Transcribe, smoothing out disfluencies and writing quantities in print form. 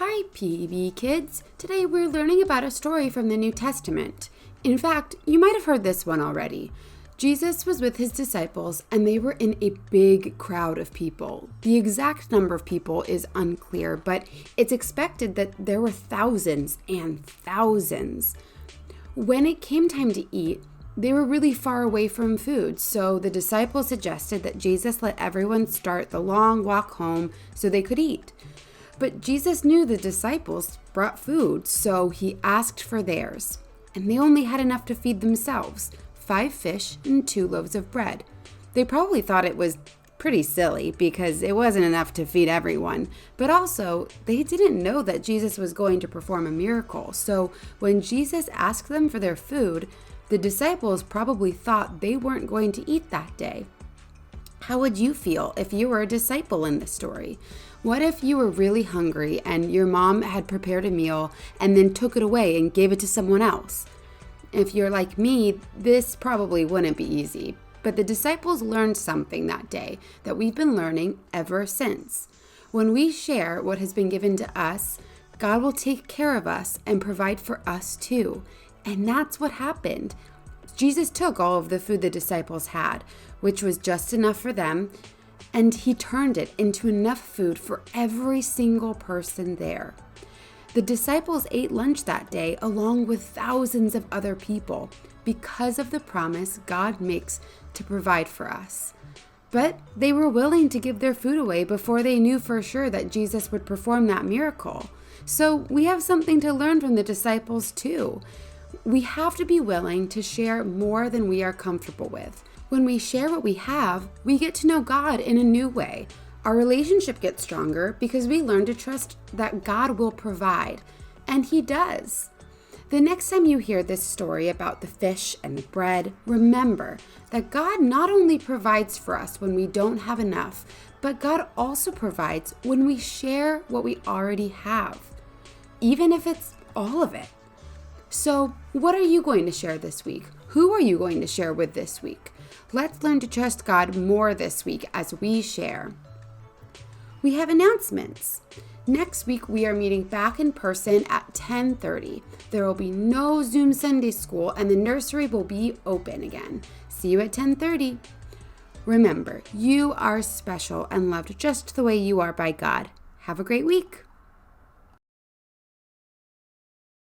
Hi, PB kids. Today we're learning about a story from the New Testament. In fact, you might have heard this one already. Jesus was with his disciples and they were in a big crowd of people. The exact number of people is unclear, but it's expected that there were thousands and thousands. When it came time to eat, they were really far away from food, so the disciples suggested that Jesus let everyone start the long walk home so they could eat. But Jesus knew the disciples brought food, so he asked for theirs. And they only had enough to feed themselves, 5 fish and 2 loaves of bread. They probably thought it was pretty silly because it wasn't enough to feed everyone. But also, they didn't know that Jesus was going to perform a miracle. So when Jesus asked them for their food, the disciples probably thought they weren't going to eat that day. How would you feel if you were a disciple in this story? What if you were really hungry and your mom had prepared a meal and then took it away and gave it to someone else? If you're like me, this probably wouldn't be easy. But the disciples learned something that day that we've been learning ever since. When we share what has been given to us, God will take care of us and provide for us too. And that's what happened. Jesus took all of the food the disciples had, which was just enough for them, and he turned it into enough food for every single person there. The disciples ate lunch that day along with thousands of other people because of the promise God makes to provide for us. But they were willing to give their food away before they knew for sure that Jesus would perform that miracle. So we have something to learn from the disciples too. We have to be willing to share more than we are comfortable with. When we share what we have, we get to know God in a new way. Our relationship gets stronger because we learn to trust that God will provide, and He does. The next time you hear this story about the fish and the bread, remember that God not only provides for us when we don't have enough, but God also provides when we share what we already have, even if it's all of it. So, what are you going to share this week? Who are you going to share with this week? Let's learn to trust God more this week as we share. We have announcements. Next week, we are meeting back in person at 10:30. There will be no Zoom Sunday school and the nursery will be open again. See you at 10:30. Remember, you are special and loved just the way you are by God. Have a great week.